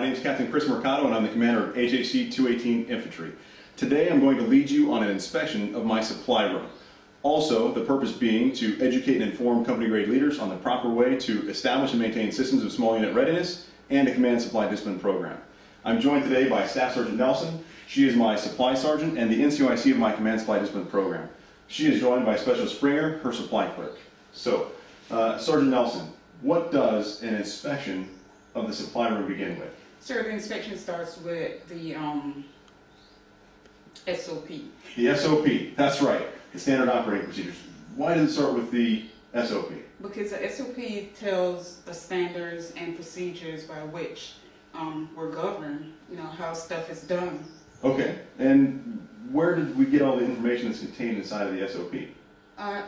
name is Captain Chris Mercado, and I'm the commander of HHC 218 Infantry. Today I'm going to lead you on an inspection of my supply room. Also, the purpose being to educate and inform company grade leaders on the proper way to establish and maintain systems of small unit readiness and a command supply discipline program. I'm joined today by Staff Sergeant Nelson. She is my supply sergeant and the NCOIC of my command supply discipline program. She is joined by Special Springer, her supply clerk. So, Sergeant Nelson, what does an inspection of the supply room begin with? Sir, the inspection starts with the SOP. The SOP, that's right, the standard operating procedures. Why does it start with the SOP? Because the SOP tells the standards and procedures by which we're governed, how stuff is done. Okay, and where did we get all the information that's contained inside of the SOP? AR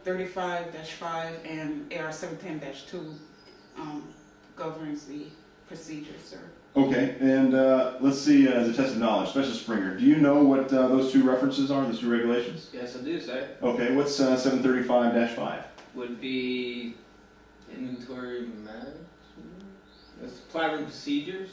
735-5 and AR 710-2 governs the procedures, sir. Okay, and let's see, as a test of knowledge, Special Springer, do you know what those two references are, those two regulations? Yes, I do, sir. Okay, what's 735-5? Would be inventory management, supply room procedures.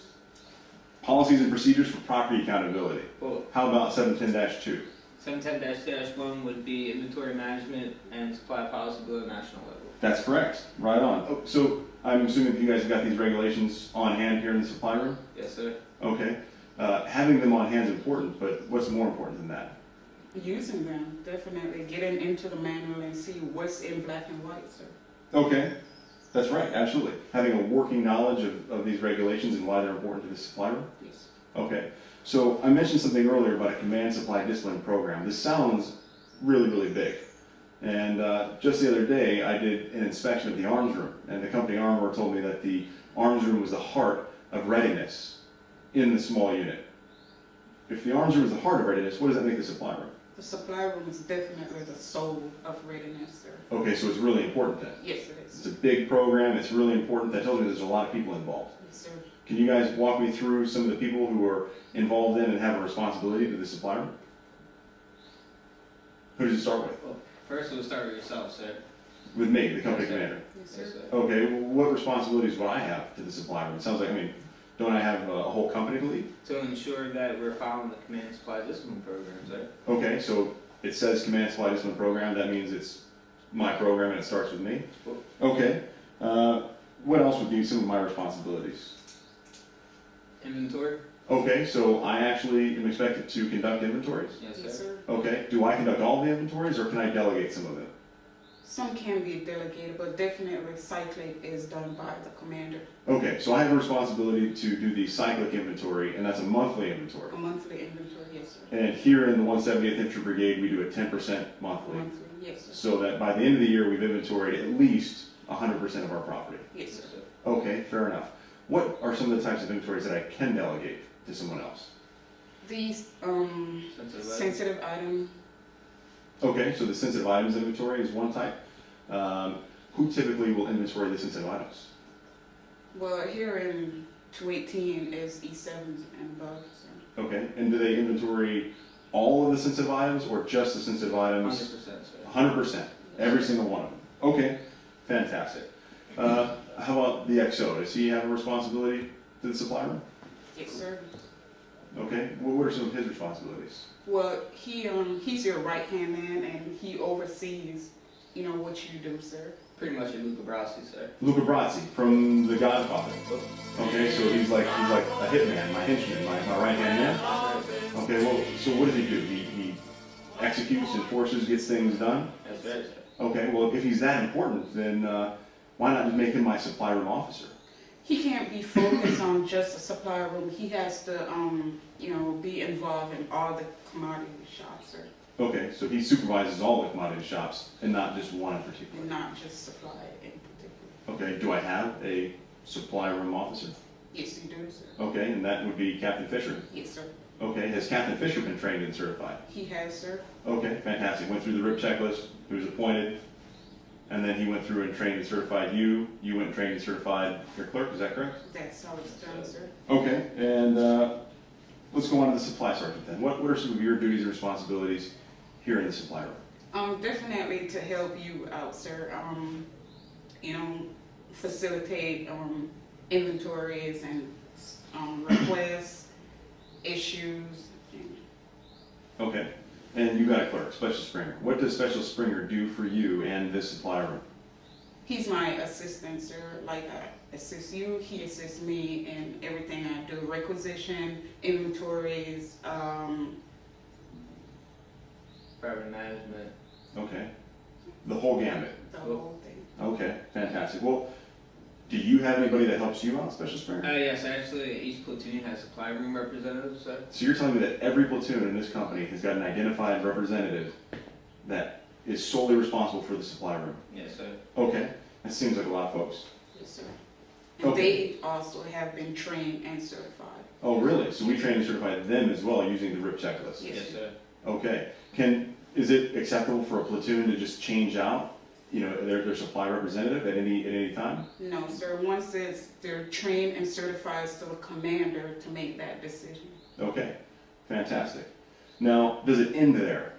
Policies and procedures for property accountability. Well, How about 710-2? 710-1 would be inventory management and supply policy below national level. That's correct, right on. Oh, so I'm assuming that you guys have got these regulations on hand here in the supply room? Yes, sir. Okay, having them on hand is important, but what's more important than that? Using them, definitely. Getting into the manual and see what's in black and white, sir. Okay, that's right, absolutely. Having a working knowledge of these regulations and why they're important to the supply room? Yes. Okay, so I mentioned something earlier about a command supply discipline program. This sounds really, really big. And just the other day, I did an inspection of the arms room, and the company armorer told me that the arms room was the heart of readiness in the small unit. If the arms room is the heart of readiness, what does that make the supply room? The supply room is definitely the soul of readiness, sir. Okay, so it's really important then. Yes, it It's is. a big program, it's really important. That tells me there's a lot of people involved. Yes, sir. Can you guys walk me through some of the people who are involved in and have a responsibility to the supply room? Who does it start with? Well, first we'll start with yourself, sir. With me, the company Yes, sir. commander. Yes, sir. Yes, sir. Okay, well, what responsibilities would I have to the supply room? It sounds like, don't I have a whole company to lead? To ensure that we're following the command supply discipline program, sir. Okay, so it says command supply discipline program, that means it's my program and it starts with me? Okay, what else would be some of my responsibilities? Inventory. Okay, so I actually am expected to conduct inventories? Yes, Yes, sir. sir. Okay, do I conduct all the inventories or can I delegate some of them? Some can be delegated, but definitely cycling is done by the commander. Okay, so I have a responsibility to do the cyclic inventory, and that's a monthly inventory. A monthly inventory, yes, sir. And here in the 170th Infantry Brigade, we do a 10% monthly. Monthly, yes, sir. So that by the end of the year, we've inventoried at least 100% of our property. Yes, sir. Okay, fair enough. What are some of the types of inventories that I can delegate to someone else? These Sensitive item. sensitive item, Okay, so the sensitive items inventory is one type. Who typically will inventory the sensitive items? well, here in 218 is E7s and above, sir. Okay, and do they inventory all of the sensitive items or just the sensitive 100%, items? sir. 100%, every single one of them. Okay, fantastic. How about the XO? Does he have a responsibility to the supply room? Yes, sir. Okay, what are some of his responsibilities? Well, he's your right-hand man, and he oversees, what you do, sir. Pretty much a Luca Brasi, sir. Luca Brasi from The Godfather. Okay, so he's like a hitman, my henchman, my right-hand man. Okay, well, so what does he do? He executes, enforces, gets things done? That's right, sir. Okay, well, if he's that important, then why not just make him my supply room officer? He can't be focused on just the supply room. He has to, be involved in all the commodity shops, sir, Okay, so he supervises all the commodity shops and not just one in particular. and not just supply in particular. Okay, do I have a supply room officer? Yes, you do, sir. Okay, and that would be Captain Fisher. Yes, sir. Okay, has Captain Fisher been trained and certified? He has, sir. Okay, fantastic. Went through the RIP checklist, he was appointed, and then he went through and trained and certified you. You went and trained and certified your clerk, is that correct? That's how it's done, sir. Okay, and let's go on to the supply sergeant then. What are some of your duties and responsibilities here in the supply room? Definitely to help you out, sir. Facilitate inventories and requests, issues. Okay. And you got a clerk, Special Springer. What does Special Springer do for you and this supply room? He's my assistant, sir. Like I assist you, he assists me in everything I do. Requisition, inventories, Private management. Okay. The whole gambit. the whole thing. Okay, fantastic. Well, do you have anybody that helps you out, Special Springer? Yes, actually, each platoon has supply room representatives, sir. So you're telling me that every platoon in this company has got an identified representative that is solely responsible for the supply room? Yes, sir. Okay, that seems like a lot of folks. Yes, sir. And Okay. they also have been trained and certified. Oh, really? So we train and certify them as well using the RIP checklist? Yes, Yes, sir. Okay. Is it acceptable for a platoon to just change out, their supply representative at any time? No, sir. Once they're trained and certified, it's still a commander to make that decision. Okay, fantastic. Now, does it end there?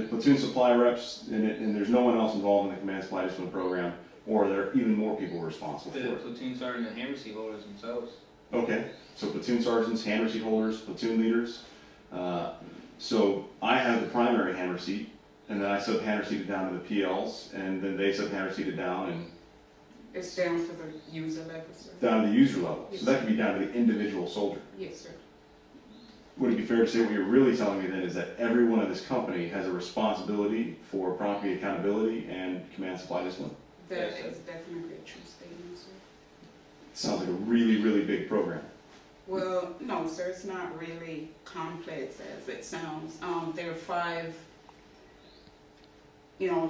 Platoon supply reps, and there's no one else involved in the command supply discipline program, or are there even more people responsible for The it? platoon sergeant and hand receipt holders themselves. Okay, so platoon sergeants, hand receipt holders, platoon leaders. So I have the primary hand receipt, and then I sub hand receipt it down to the PLs, and then they sub hand receipt it down and It's down to the user level, sir. down to the user level. So that could be down to the individual soldier. Yes, sir. Would it be fair to say what you're really telling me then is that everyone in this company has a responsibility for property accountability and command supply discipline? That Yes, sir. is definitely a true statement, sir. Sounds like a really, really big program. Well, no, sir, it's not really complex as it sounds. There are 5,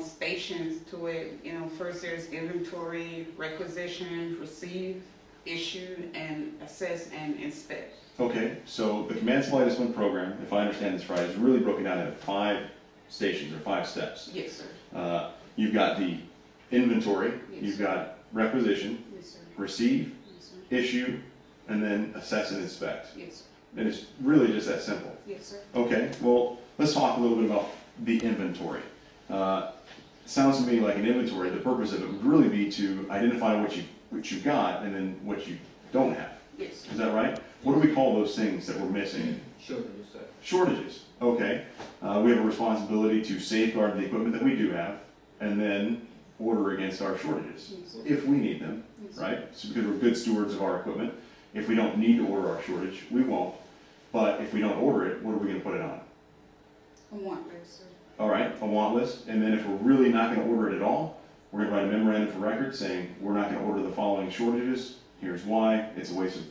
stations to it. First there's inventory, requisition, receive, issue, and assess and inspect. Okay, so the command supply discipline program, if I understand this right, is really broken down into 5 stations or 5 steps. Yes, sir. You've got the inventory, Yes. you've got requisition, Yes, sir. receive, Yes, sir. issue, and then assess and inspect. Yes, sir. And it's really just that simple. Yes, sir. Okay, well, let's talk a little bit about the inventory. Sounds to me like an inventory, the purpose of it would really be to identify what you've got and then what you don't have. Yes, sir. Is that right? What do we call those things that we're missing? Shortages, sir. Shortages. Okay. We have a responsibility to safeguard the equipment that we do have and then order against our shortages Yes, sir. if we need them, Yes, sir. right? So because we're good stewards of our equipment. If we don't need to order our shortage, we won't. But if we don't order it, what are we going to put it on? I want that, sir. All right, a want list. And then if we're really not going to order it at all, we're going to write a memorandum for record saying we're not going to order the following shortages. Here's why. It's a waste of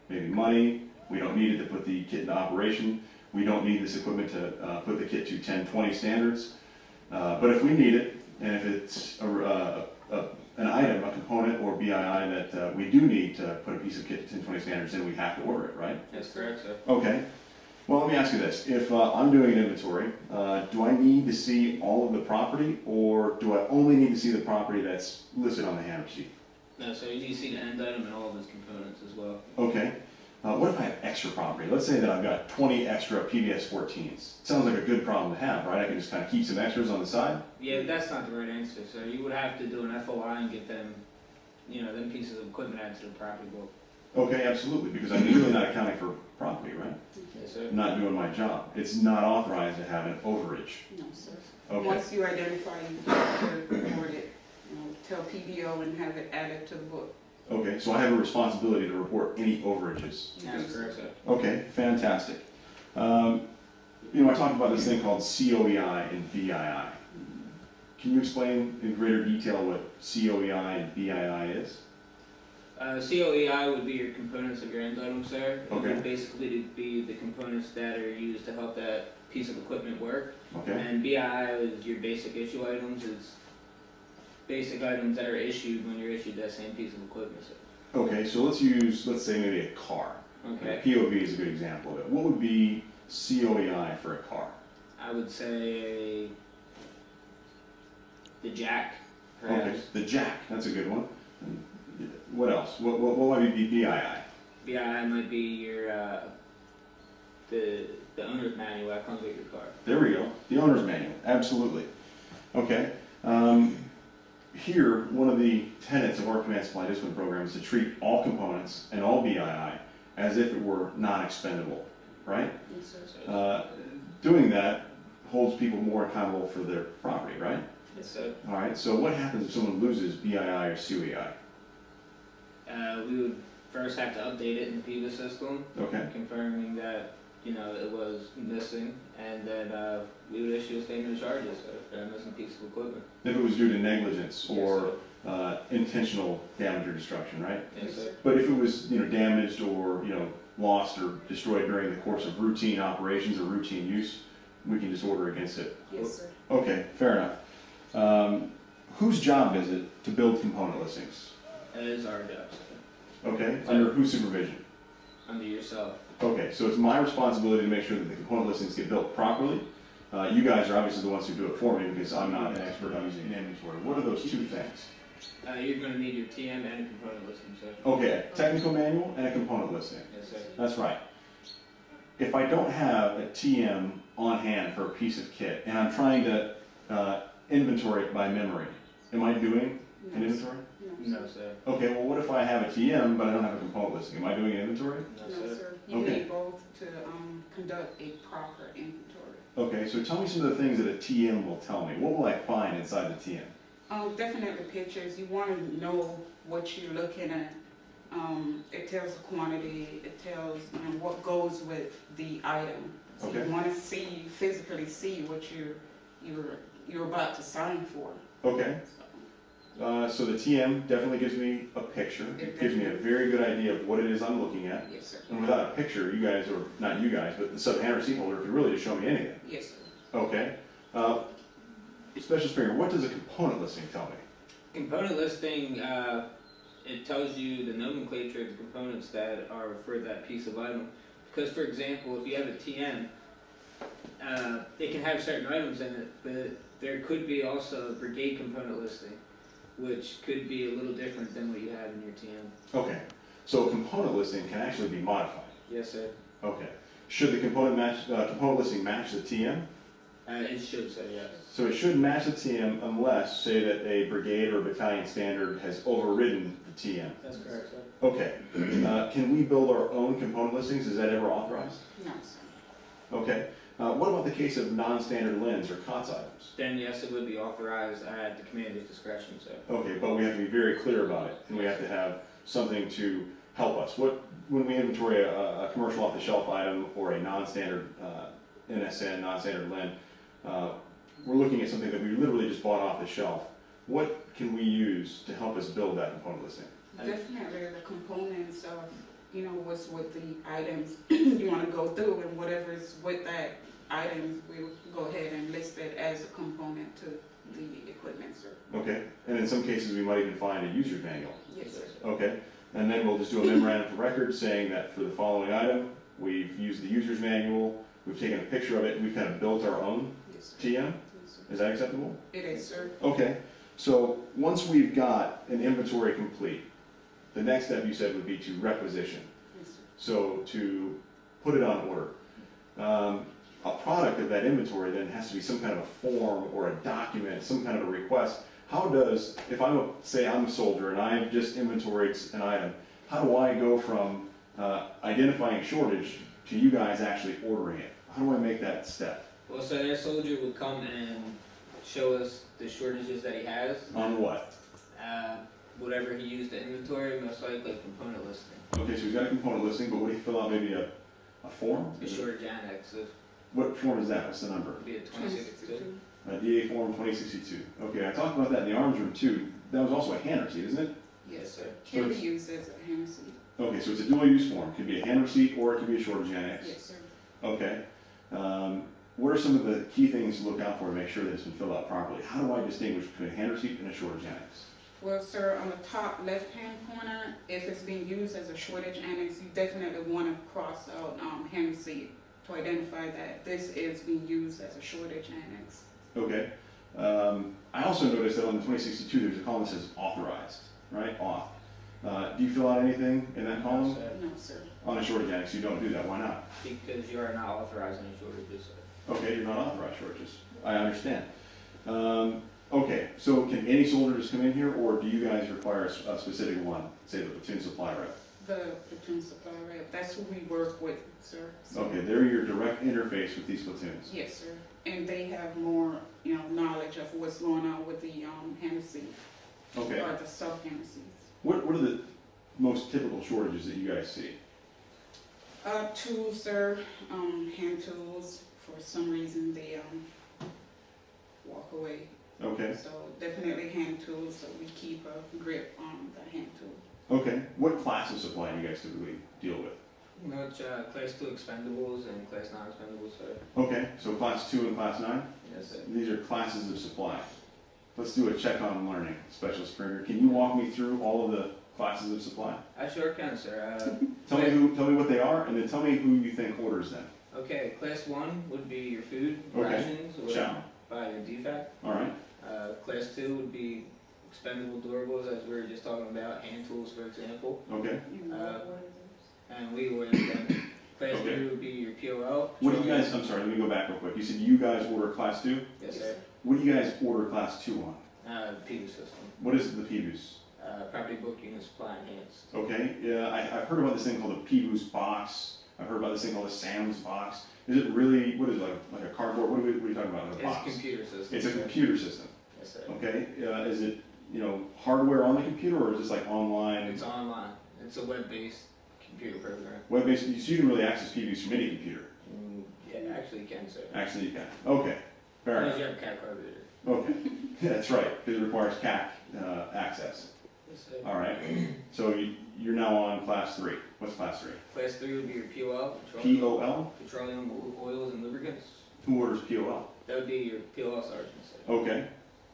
maybe money. We don't need it to put the kit into operation. We don't need this equipment to put the kit to 1020 standards. But if we need it, and if it's an item, a component or BII that we do need to put a piece of kit to 1020 standards, then we have to order it, right? That's correct, sir. Okay. Well, let me ask you this. If I'm doing an inventory, do I need to see all of the property, or do I only need to see the property that's listed on the hand receipt? No, sir, you need to see the end item and all of its components as well. Okay. What if I have extra property? Let's say that I've got 20 extra PBS 14s. Sounds like a good problem to have, right? I can just kind of keep some extras on the side? Yeah, that's not the right answer, sir. You would have to do an FOI and get them, them pieces of equipment added to the property book. Okay, absolutely, because I'm really not accounting for property, right? Yes, sir. I'm not doing my job. It's not authorized to have an overage. No, sir. Okay. Once you identify, you have to report it. Tell PBO and have it added to the book. Okay, so I have a responsibility to report any overages. That's correct, sir. Okay, fantastic. I talked about this thing called COEI and BII. Can you explain in greater detail what COEI and BII is? COEI would be your components of your end item, sir. It Okay. would basically be the components that are used to help that piece of equipment work. Okay, And BII is your basic issue items. It's basic items that are issued when you're issued that same piece of equipment, sir. okay, so let's say maybe a car. Okay. POV is a good example of it. What would be COEI for a car? I would say the jack, perhaps. Okay, the jack, that's a good one. What else? What might be BII? BII might be your the owner's manual that comes with your car. There we go, the owner's manual, absolutely. Okay, here, one of the tenets of our command supply discipline program is to treat all components and all BII as if it were non-expendable, right? Yes, sir. Doing that holds people more accountable for their property, right? Yes, sir. All right, so what happens if someone loses BII or CUEI? We would first have to update it in the PIVA system, Okay, confirming that, you know, it was missing, and then, we would issue a statement of charges for that missing piece of equipment. if it was due to negligence Yes, or sir. intentional damage or destruction, right? Yes, sir. But if it was, damaged or, lost or destroyed during the course of routine operations or routine use, we can just order against it. Yes, sir. Okay, fair enough. Whose job is it to build component listings? That is our job, sir. Okay, under whose supervision? Under yourself. Okay, so it's my responsibility to make sure that the component listings get built properly. You guys are obviously the ones who do it for me because I'm not an expert on using an inventory. What are those two things? You're gonna need your TM and a component listing, sir. Okay, a technical manual and a component listing. Yes, sir. That's right. If I don't have a TM on hand for a piece of kit and I'm trying to inventory it by memory, am I doing an No, sir. inventory? No, No, sir. Okay, well, what if I have a TM but I don't have a component listing? Am I doing an inventory? No, No, sir. sir. You Okay. need both to conduct a proper inventory. Okay, so tell me some of the things that a TM will tell me. What will I find inside the TM? Definitely pictures. You want to know what you're looking at. It tells the quantity. It tells what goes with the item. So Okay. you want to physically see what you're about to sign for. Okay, so the TM definitely gives me a picture. It gives me a very good idea of what it is I'm looking at. Yes, sir. And without a picture, you guys, or not you guys, but the sub-hand receipt holder could really just show me anything. Yes, sir. Okay. Special Springer, what does a component listing tell me? Component listing, it tells you the nomenclature of the components that are for that piece of item. Because, for example, if you have a TM, it can have certain items in it, but there could be also a brigade component listing, which could be a little different than what you have in your TM. Okay, so a component listing can actually be modified. Yes, sir. Okay. Should the component listing match the TM? It should say yes. So it should match the TM unless, say that a brigade or battalion standard has overridden the TM. That's correct, sir. Okay. Can we build our own component listings? Is that ever authorized? No, sir. Okay. What about the case of non-standard lens or COTS items? Then yes, it would be authorized at the commander's discretion, sir. Okay, but we have to be very clear about it, and we have to have something to help us. When we inventory a commercial off-the-shelf item or a non-standard NSN, non-standard LEN, we're looking at something that we literally just bought off the shelf. What can we use to help us build that component listing? Definitely the components of, what's with the items you want to go through, and whatever's with that item, we'll go ahead and list it as a component to the equipment, sir. Okay, and in some cases, we might even find a user's manual. Yes, sir. Okay, and then we'll just do a memorandum for record saying that for the following item, we've used the user's manual, we've taken a picture of it, and we've kind of built our own Yes, sir. TM. Yes, sir. Is that acceptable? It is, sir. Okay, so once we've got an inventory complete, the next step you said would be to requisition. Yes, sir. So to put it on order. A product of that inventory then has to be some kind of a form or a document, some kind of a request. How does, if say I'm a soldier and I've just inventoried an item, how do I go from identifying a shortage to you guys actually ordering it? How do I make that step? Well, so that soldier would come and show us the shortages that he has. On what? Whatever he used to inventory, most likely a component listing. Okay, so he's got a component listing, but would he fill out maybe a form? A shortage annex, it What form is that? What's the number? would be a 2062. DA form 2062. Okay, I talked about that in the arms room too. That was also a hand receipt, isn't it? Yes, sir. So Can be it's- used as a hand receipt. Okay, so it's a dual use form. It could be a hand receipt or it could be a shortage annex. Yes, sir. Okay. What are some of the key things to look out for to make sure that it's been filled out properly? How do I distinguish between a hand receipt and a shortage annex? Well, sir, on the top left-hand corner, if it's being used as a shortage annex, you definitely want to cross out hand receipt to identify that this is being used as a shortage annex. Okay. I also noticed that on the 2062 there's a column that says authorized, right? Auth. Do you fill out anything in that column? So, No, sir. On a shortage annex, you don't do that. Why not? because you are not authorized any shortages, sir. Okay, you're not authorized shortages. I understand. Okay, so can any soldier just come in here, or do you guys require a specific one, say the platoon supply rep? The platoon supply rep, that's who we work with, sir. So- Okay, they're your direct interface with these platoons. Yes, sir. And they have more, knowledge of what's going on with the Hennessy Okay. or the South Hennessy. What are the most typical shortages that you guys see? Tools, sir, hand tools. For some reason, they walk away. Okay. So definitely hand tools, so we keep a grip on the hand tool. Okay. What class of supply do you guys typically deal with? Much class 2 expendables and class 9 expendables, sir. Okay, so class 2 and class 9? Yes, sir. These are classes of supply. Let's do a check on learning, Specialist Springer. Can you walk me through all of the classes of supply? I sure can, sir. Tell me what they are, and then tell me who you think orders them. Okay, class 1 would be your food, Okay. rations, or Chow. by your DFAC. All right. Class 2 would be expendable durables, as we were just talking about, hand tools, for example. Okay. And we order them. Class Okay. 3 would be your POL. What do you guys? I'm sorry. Let me go back real quick. You said you guys order class 2. Yes, sir. What do you guys order class 2 on? PU system. What is the PBOOS? Property book unit supply enhanced. Okay. Yeah, I've heard about this thing called the PBOOS box. I've heard about this thing called the Sam's box. Is it really? What is it, like a cardboard? What are you talking about? A It's a box. computer system. It's a sir. computer system. Yes, sir. Okay. Is it hardware on the computer, or is this like online? It's online. It's a web-based computer program. Web-based, so you can really access PBOOS from any computer. Yeah, actually you can, sir. Actually, you can. Okay, fair Unless enough. you have a CAD card reader. Okay, yeah, that's right, because it requires CAC access. Yes, sir. All right, so you're now on class 3. What's class 3? Class 3 would be your POL, POL? petroleum oils and lubricants. Who orders POL? That would be your POL sergeant, sir. Okay,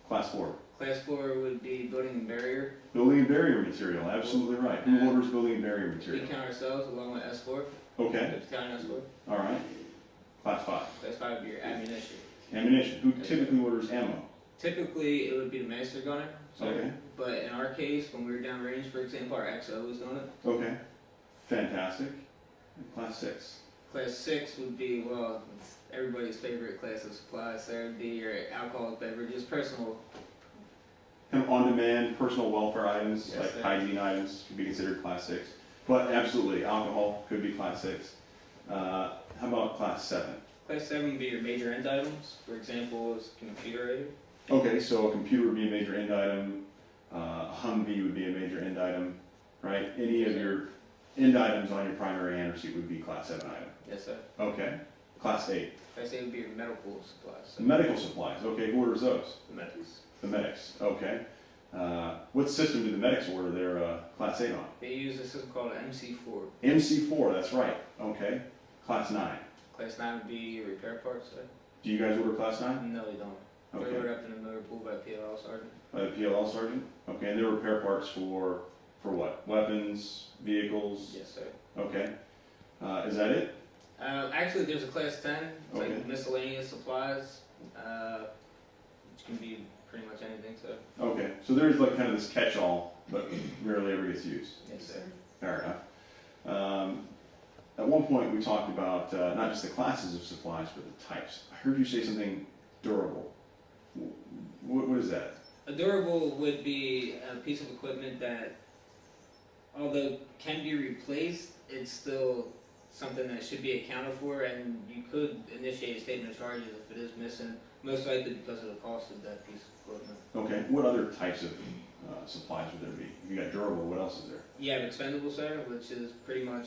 class 4. Class 4 would be building and barrier. Building and barrier material, absolutely right. Who orders building and barrier We material? count ourselves along with S4, Okay, the battalion S4. all right. Class 5. Class 5 would be your ammunition. Ammunition. Who typically orders ammo? Typically, it would be the master gunner, sir. Okay, But in our case, when we were down range, for example, our XO was doing it. okay. Fantastic. And class 6. Class 6 would be, well, it's everybody's favorite class of supplies, sir. It would be your alcoholic beverages, personal. Kind of on-demand personal welfare items, Yes, like sir. hygiene items, could be considered class 6. But absolutely, alcohol could be class 6. How about class 7? Class 7 would be your major end items. For example, is computer aid. Okay, so a computer would be a major end item, a Humvee would be a major end item, right? Any of your end items on your primary hand receipt would be class 7 item. Yes, sir. Okay, class 8. Class 8 would be your medical supplies. So Medical supplies, okay, who orders those? the medics. The medics, okay. What system do the medics order their class 8 on? They use a system called MC4. MC4, that's right, okay. Class 9. Class 9 would be your repair parts, sir. Do you guys order class 9? No, they don't. They're Okay. ordered up in the motor pool by PLL sergeant. By the PLL sergeant? Okay, and they're repair parts for what? Weapons, vehicles? Yes, sir. Okay. Is that it? Actually, there's a class 10. It's Okay. like miscellaneous supplies, which can be pretty much anything, sir. Okay, so there's like kind of this catch-all, but rarely ever gets used. Yes, sir. Fair enough. At one point, we talked about not just the classes of supplies, but the types. I heard you say something durable. What is that? A durable would be a piece of equipment that, although can be replaced, it's still something that should be accounted for, and you could initiate a statement of charges if it is missing, most likely because of the cost of that piece of equipment. Okay, what other types of supplies would there be? You got durable, what else is there? You have expendable, sir, which is pretty much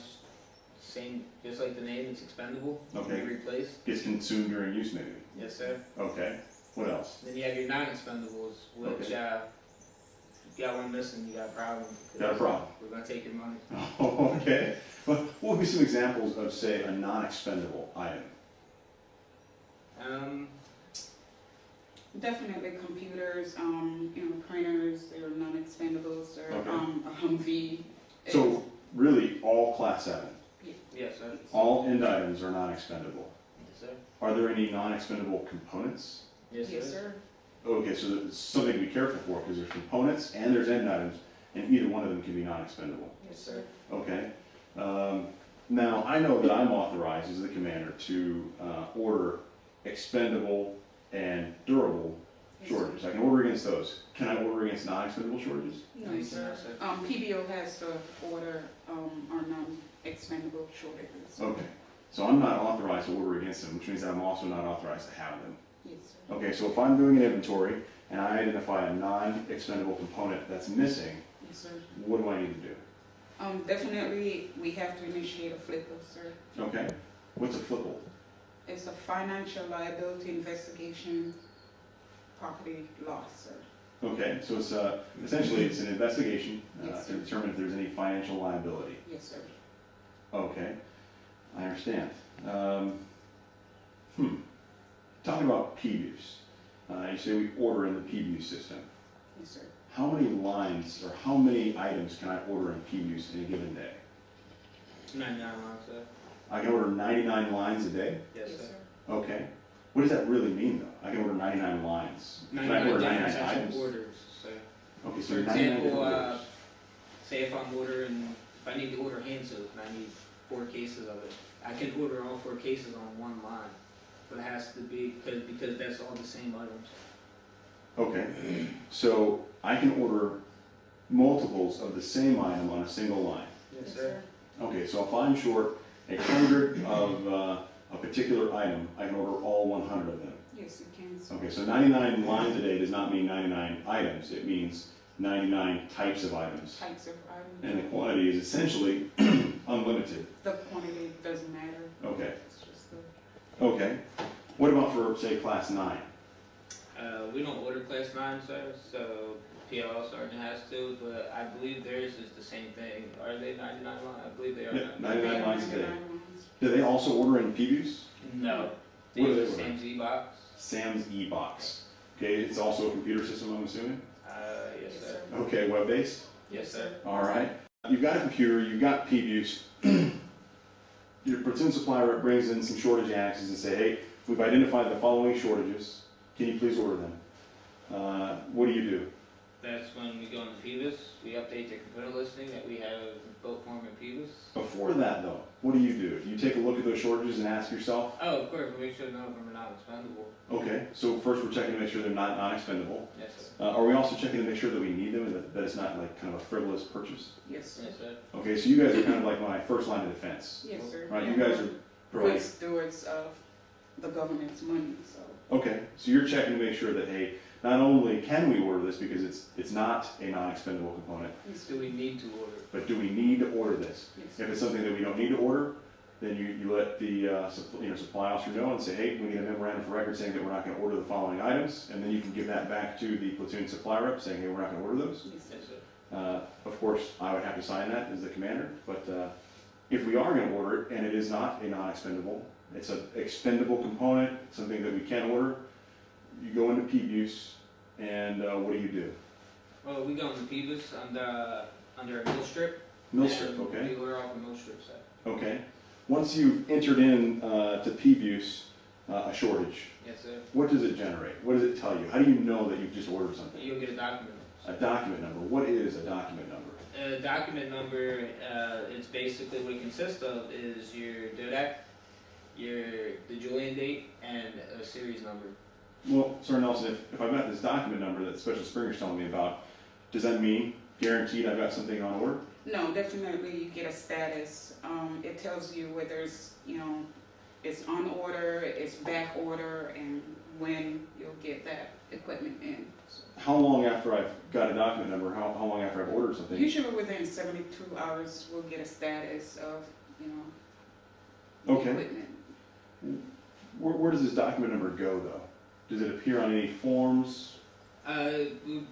same, just like the name, it's expendable, can Okay. be replaced. Gets consumed during use, maybe? Yes, sir. Okay, what else? Then you have your non-expendables, which Okay. if you got one missing, you got a problem. Got a problem. We're gonna take your money. Okay, well, what would be some examples of, say, a non-expendable item? Definitely computers, printers, they're non-expendables, or Okay. a Humvee. So, really, all class 7, Yes, sir. all end items are non-expendable. Yes, sir. Are there any non-expendable components? Yes, Yes, sir. sir. Okay, so it's something to be careful for, because there's components and there's end items, and either one of them can be non-expendable. Yes, sir. Okay. Now, I know that I'm authorized as the commander to order expendable and durable shortages. I can order against those. Can I order against non-expendable shortages? No, sir. PBO has to order, our non-expendable shortages. Okay, so I'm not authorized to order against them, which means that I'm also not authorized to have them. Yes, sir. Okay, so if I'm doing an inventory and I identify a non-expendable component that's missing, Yes, sir. what do I need to do? Definitely, we have to initiate a flipper, sir. Okay, what's a flipple? It's a financial liability investigation, property loss, sir. Okay, so it's essentially it's an investigation Yes, to sir. determine if there's any financial liability. Yes, sir. Okay, I understand. Talking about PBUs, you say we order in the PBU system. Yes, sir. How many lines or how many items can I order in PBUs in a given day? 99 lines, sir. I can order 99 lines a day? Yes, sir. Okay. What does that really mean though? I can order 99 lines. Can I 99 order different 99 sets items? of orders, sir. Okay, so For 99 example, different orders. say if I'm ordering, if I need to order hand soap and I need 4 cases of it, I can order all 4 cases on one line. But it has to be, because that's all the same items. Okay, so I can order multiples of the same item on a single line. Yes, sir. Okay, so if I'm short 100 of a particular item, I can order all 100 of them. Yes, you can, sir. Okay, so 99 lines a day does not mean 99 items. It means 99 types of items. Types of items. And the quantity is essentially unlimited. The quantity doesn't matter. Okay, It's just the, okay. What about for, say, class 9? We don't order class 9, sir, so PLL sergeant has to, but I believe theirs is the same thing. Are they 99 lines? I believe they are. Yeah, 99 lines a day. 99 lines. Do they also order in PBUs? No. They What do use they the order? same Z-Box. Sam's e-box. Okay, it's also a computer system, I'm assuming? Yes, Yes, sir. sir. Okay, web-based? Yes, sir. All right. You've got a computer, you've got PBUs. Your platoon supply rep brings in some shortage annexes and say, hey, we've identified the following shortages. Can you please order them? What do? That's when we go into PBUS, we update the component listing that we have both form in PBUS. Before that, though, what do? You take a look at those shortages and ask yourself, Oh, of course, we make sure none of them are not expendable. okay, so first we're checking to make sure they're not non-expendable. Yes, sir. Are we also checking to make sure that we need them and that it's not like kind of a frivolous purchase? Yes, sir. Yes, sir. Okay, so you guys are kind of like my first line of defense. Yes, sir. Right, you guys are Good providing. stewards of the government's money, so. Okay, so you're checking to make sure that, hey, not only can we order this because it's not a non-expendable component, Yes, Do we need to order? but do we need to order this? yes, If it's something that we don't need to order, then you let the supply officer know and say, hey, we need a memorandum for record saying that we're not going to order the following items, and then you can give that back to the platoon supply rep saying, hey, we're not going to order those. yes, sir. Yes, sir. Of course, I would have to sign that as the commander, but if we are going to order it and it is not a non-expendable, it's an expendable component, something that we can order, you go into PBUS and what do? Well, we go into PBUS under a mill strip. Mill strip, and okay? We order off a mill strip set. Okay. Once you've entered in to PBUS a shortage, Yes, sir. what does it generate? What does it tell you? How do you know that you've just ordered something? You'll get a document. A document number. What is a document number? A document number, it's basically what it consists of is your DODAC, the Julian date, and a series number. Well, Sir Nelson, if I've got this document number that Special Springer's telling me about, does that mean guaranteed I've got something on order? No, definitely you get a status. It tells you whether it's, it's on order, it's back order, and when you'll get that equipment in. So How long after I've got a document number, how long after I've ordered something? usually within 72 hours, we'll get a status of, the Okay. equipment. Where does this document number go, though? Does it appear on any forms? We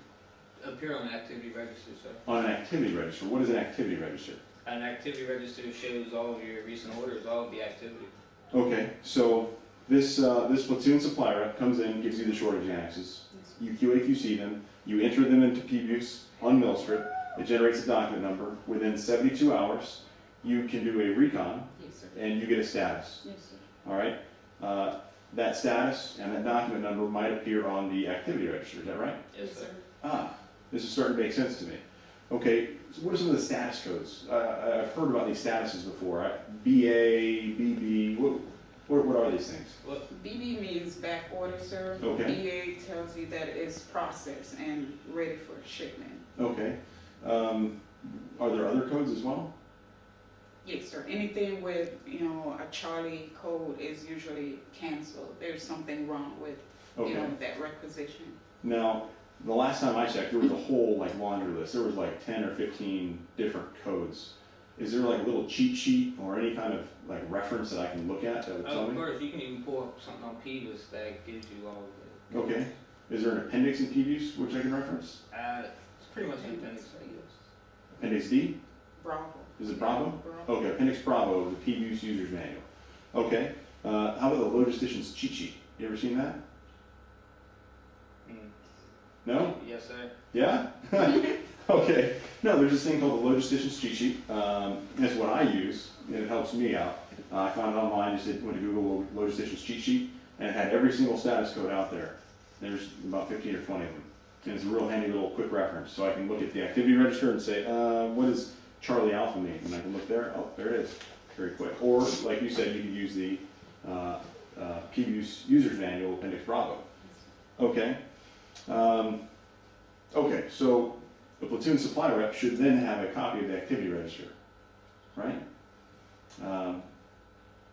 appear on an activity register, sir. On an activity register? What is an activity register? An activity register shows all of your recent orders, all of the activity. Okay, so this platoon supply rep comes in, gives you the shortage annexes. Yes, You QAQC them, you enter them into PBUS on Millstrip, it generates a document number. Within 72 hours, you can do a recon yes, sir. and you get a status. Yes, sir. All right? That status and that document number might appear on the activity register, is that right? Yes, sir. Ah, this is starting to make sense to me. Okay, so what are some of the status codes? I've heard about these statuses before. BA, BB, what What are these things? Well, BB means back order, sir. Okay. BA tells you that it's processed and ready for shipment. Okay. Are there other codes as well? Yes, sir. Anything with, a Charlie code is usually canceled. There's something wrong with, Okay. that requisition. Now, the last time I checked, there was a whole like laundry list. There was like 10 or 15 different codes. Is there like a little cheat sheet or any kind of like reference that I can look at that would oh, tell of me? course, you can even pull up something on Peeves that gives you all of it. Okay. Is there an appendix in PBUs which I can reference? It's pretty much an appendix, I guess. Appendix D? Bravo. Is it Bravo? Bravo. Okay, Appendix Bravo, the PBUs user's manual. Okay. How about the logistician's cheat sheet? You ever seen that? Mm. No? Yes, sir. Yeah? Okay. No, there's this thing called the logistician's cheat sheet. That's what I use, and it helps me out. I found it online, went to Google logistician's cheat sheet, and it had every single status code out there. There's about 15 or 20 of them. And it's a real handy little quick reference. So I can look at the activity register and say, what does Charlie Alpha mean? And I can look there, oh, there it is, very quick. Or, like you said, you could use the PBU's user's manual, Appendix Bravo. Okay. Okay, so the platoon supply rep should then have a copy of the activity register, right?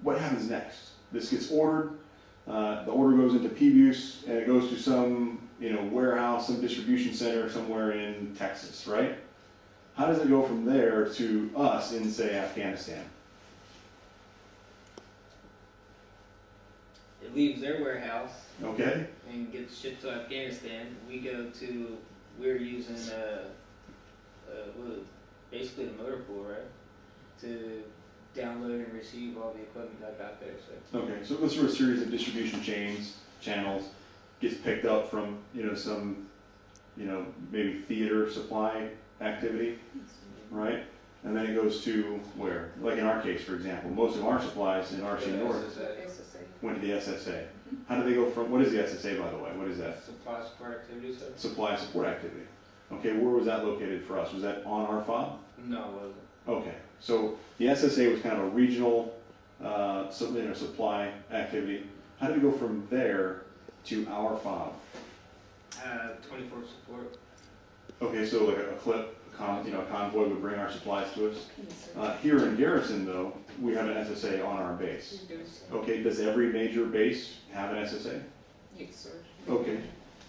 What happens next? This gets ordered, the order goes into PBUS, and it goes to some, warehouse, some distribution center somewhere in Texas, right? How does it go from there to us in, say, Afghanistan? It leaves their warehouse Okay? and gets shipped to Afghanistan. We're using basically the motor pool, right? To download and receive all the equipment I got there. So Okay, so it goes through a series of distribution channels, gets picked up from, some, maybe theater supply activity, right? And then it goes to where? Like in our case, for example, most of our supplies in RC North SSA. went to the SSA. How do they go from, what is the SSA, by the way? What is that? supply support activities. Sir? Supply support activity. Okay, where was that located for us? Was that on our fob? No, it wasn't. Okay, so the SSA was kind of a regional supply activity. How did we go from there to our fob? 24 support. Okay, so like a clip, a convoy would bring our supplies to us. Yes, sir. Here in Garrison, though, we have an SSA on our base. We do, sir. Okay, does every major base have an SSA? Yes, sir. Okay,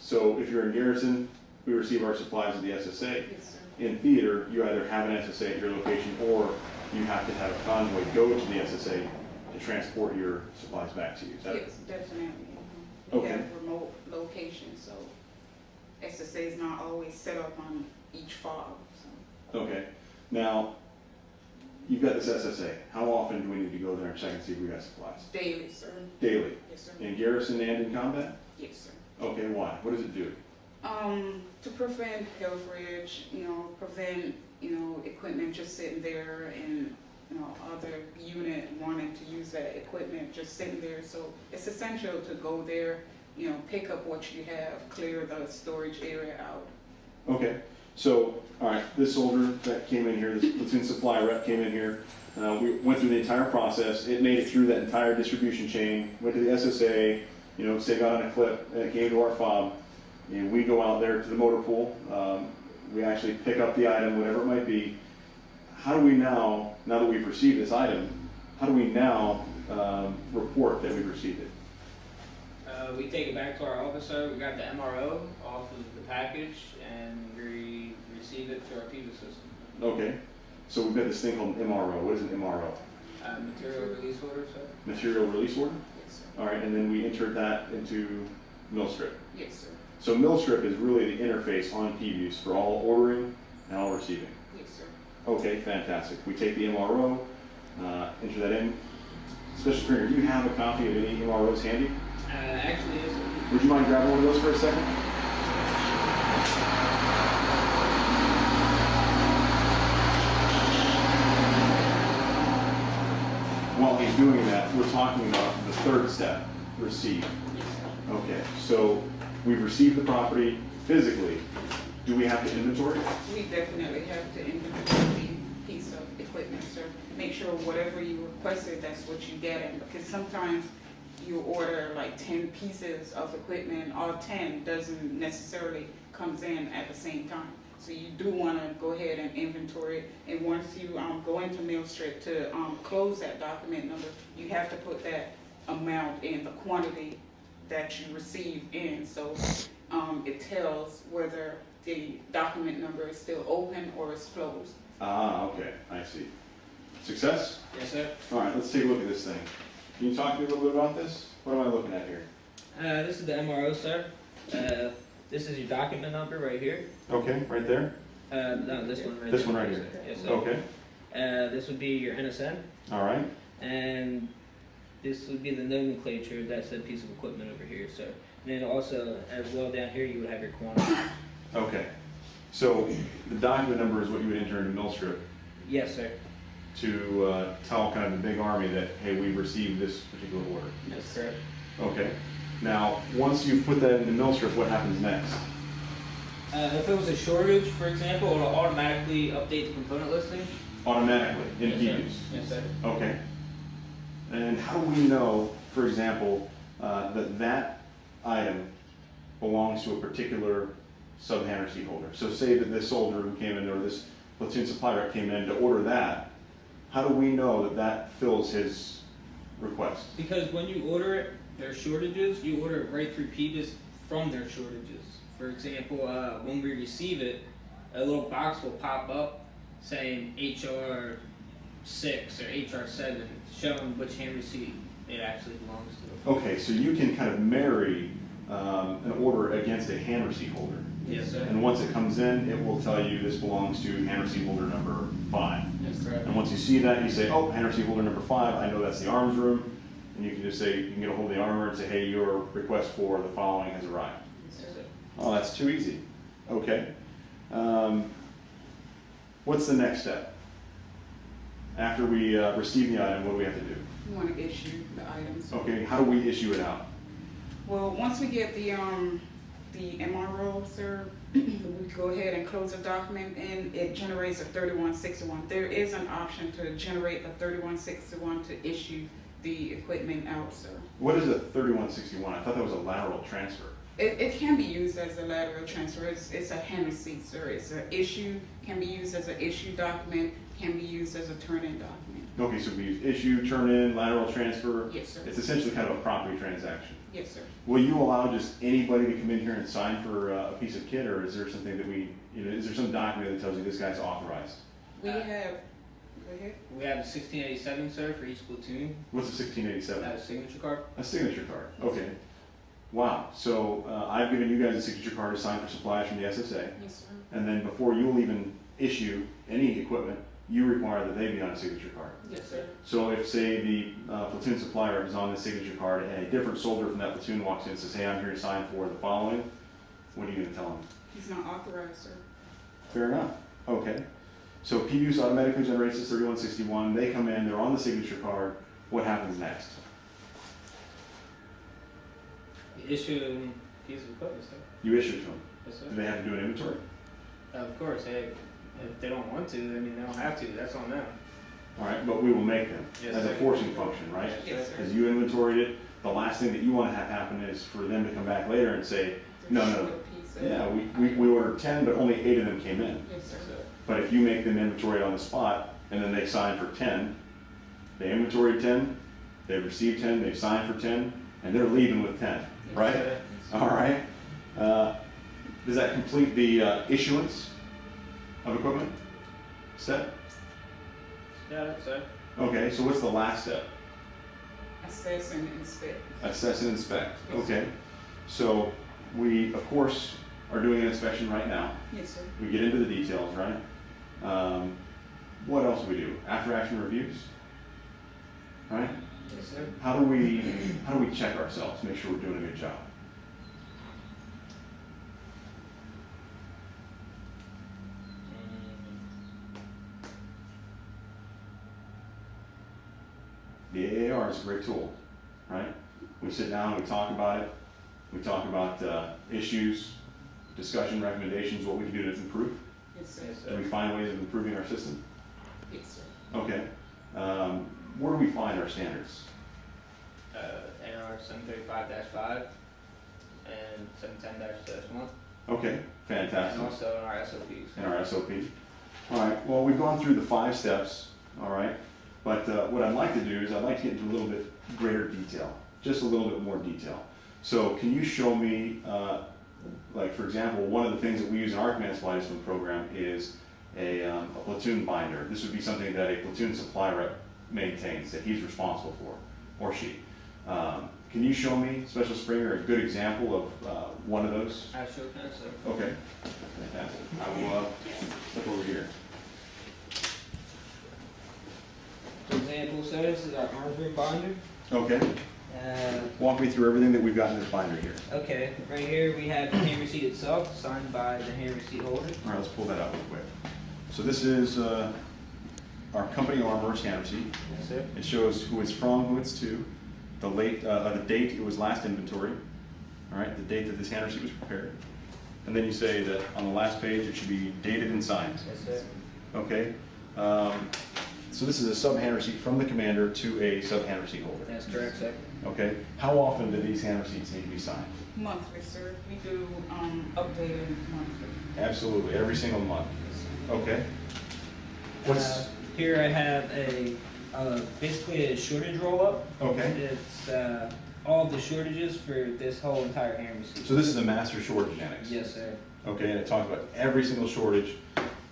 so if you're in Garrison, we receive our supplies at the SSA. Yes, sir. In theater, you either have an SSA at your location, or you have to have a convoy go to the SSA to transport your supplies back to you. Is that Yes, definitely. We Okay. have remote locations, so SSA is not always set up on each fob, so. okay? Now, you've got this SSA. How often do we need to go there and check and see if we got supplies? Daily, sir. Daily. Yes, sir. In Garrison and in combat? Yes, sir. Okay, why? What does it do? To prevent pilferage, prevent, equipment just sitting there and, other unit wanting to use that equipment just sitting there. So it's essential to go there, pick up what you have, clear the storage area out. Okay, so, all right, this soldier that came in here, this platoon supply rep came in here, we went through the entire process, it made it through that entire distribution chain, went to the SSA, say got on a clip, and it came to our fob, and we go out there to the motor pool, we actually pick up the item, whatever it might be. How do we now that we've received this item, how do we now report that we've received it? We take it back to our officer. We got the MRO off of the package, and we receive it to our PIVA system. Okay, so we've got this thing called an MRO. What is an MRO? Material release order, sir. Material release order? Yes, sir. All right, and then we enter that into Millstrip. Yes, sir. So Millstrip is really the interface on PBUs for all ordering and all receiving. Yes, sir. Okay, fantastic. We take the MRO, enter that in. Special trainer, do you have a copy of any MROs handy? Actually, yes, sir. Would you mind grabbing one of those for a second? While he's doing that, we're talking about the third step, receive. Yes, sir. Okay, so we've received the property physically. Do we have to inventory? We definitely have to inventory the piece of equipment, sir. Make sure whatever you requested, that's what you get in, because sometimes you order like 10 pieces of equipment, all 10 doesn't necessarily comes in at the same time. So you do wanna go ahead and inventory it, and once you, go into Millstrip to, close that document number, you have to put that amount in, the quantity that you receive in, so, it tells whether the document number is still open or is closed. Ah, okay, I see. Success? Yes, sir. All right, let's take a look at this thing. Can you talk to me a little bit about this? What am I looking at here? This is the MRO, sir. This is your document number right here. Okay, right there? No, this one right This there. one right here. Yes, sir. Okay, This would be your NSN, all right. and this would be the nomenclature. That's a piece of equipment over here, sir. And then also, as well down here, you would have your quantity. Okay, so the document number is what you would enter into Millstrip Yes, sir. to tell kind of the big army that, hey, we've received this particular order. That's correct. Okay, now, once you've put that into Millstrip, what happens next? If it was a shortage, for example, it'll automatically update the component listing. Automatically, in Yes, sir. PUs? Yes, sir. Okay. And how do we know, for example, that item belongs to a particular sub-Hanner seat holder? So say that this soldier who came in, or this platoon supply rep came in to order that, how do we know that that fills his request? Because when you order it, their shortages, you order it right through PBIS from their shortages. For example, when we receive it, a little box will pop up saying HR 6 or HR 7, showing which hand receipt it actually belongs to. Okay, so you can kind of marry an order against a hand receipt holder. Yes, sir. And once it comes in, it will tell you this belongs to hand receipt holder number 5. That's correct. And once you see that, you say, oh, hand receipt holder number 5, I know that's the arms room. And you can just say, you can get a hold of the armor and say, hey, your request for the following has arrived. Yes, sir. Oh, that's too easy. Okay. What's the next step? After we receive the item, what do we have to do? You wanna issue the items. Okay, how do we issue it out? Well, once we get the MRO, sir, we go ahead and close the document and it generates a 3161. There is an option to generate a 3161 to issue the equipment out, sir. What is a 3161? I thought that was a lateral transfer. It can be used as a lateral transfer. It's a hand receipt, sir. It's an issue, can be used as an issue document, can be used as a turn-in document. Okay, so we use issue, turn in, lateral transfer. Yes, sir. It's essentially kind of a property transaction. Yes, sir. Will you allow just anybody to come in here and sign for a piece of kit, or is there something that is there some document that tells you this guy's authorized? We have, go ahead. We have a 1687, sir, for each platoon. What's a 1687? That a signature card. A signature card, okay. Wow, so I've given you guys a signature card to sign for supplies from the SSA, Yes, sir. and then before you'll even issue any equipment, you require that they be on a signature card. Yes, sir. So if, say, the platoon supply rep is on the signature card and a different soldier from that platoon walks in and says, hey, I'm here to sign for the following, what are you gonna tell him? He's not authorized, sir. Fair enough, okay. So PUS automatically generates this 3161, they come in, they're on the signature card, what happens next? You issue them a piece of equipment, sir. You issue it to them. Yes, sir. Do they have to do an inventory? Of course, hey, if they don't want to, I mean, they don't have to. That's on them. All right, but we will make them Yes, as a sir. forcing function, right? Yes, sir. Because you inventoried it, the last thing that you want to have happen is for them to come back later and say, no, no, Short piece of- yeah, we ordered 10, but only 8 of them came in. Yes, sir. But if you make them inventory on the spot, and then they sign for 10, they inventoried 10, they've received 10, they've signed for 10, and they're leaving with 10, right? Yes, sir. All right. Does that complete the issuance of equipment step? Yeah, that's it. Okay, so what's the last step? Assess and inspect. Assess and inspect. Yes. Okay. So we, of course, are doing an inspection right now. Yes, sir. We get into the details, right? What else do we do? After action reviews, right? Yes, sir. How do we check ourselves, make sure we're doing a good job? The AAR is a great tool, right? We sit down, we talk about it, we talk about issues, discussion, recommendations, what we can do to improve. Yes, sir. Yes, Do sir. we find ways of improving our system? Yes, sir. Okay. Where do we find our standards? NR 735-5 and 710-1, Okay, and fantastic. also in our SOPs. In our SOP. All right, well, we've gone through the 5 steps, all right? But what I'd like to do is I'd like to get into a little bit greater detail, just a little bit more detail. So can you show me, like for example, one of the things that we use in our command supply discipline program is a platoon binder. This would be something that a platoon supply rep maintains, that he's responsible for, or she. Can you show me, Special Springer, a good example of one of those? Sure can, sir. Okay, fantastic. I will flip over here. For example, sir, this is our arms room binder. Okay, Uh, walk me through everything that we've got in this binder here. okay, right here we have the hand receipt itself, signed by the hand receipt holder. All right, let's pull that out real quick. So this is our company armorer's hand receipt. Yes, sir. It shows who it's from, who it's to, the date it was last inventory, all right, the date that this hand receipt was prepared. And then you say that on the last page, it should be dated and signed. Yes, sir. Okay? So this is a sub-hand receipt from the commander to a sub-hand receipt holder. That's correct, sir. Okay? How often do these hand receipts need to be signed? Monthly, sir. We do, updated monthly. Absolutely, every single month. Okay? What's, Here I have basically a shortage roll-up. okay? It's all of the shortages for this whole entire hand receipt. So this is a master shortage annex? Yes, sir. Okay, and it talks about every single shortage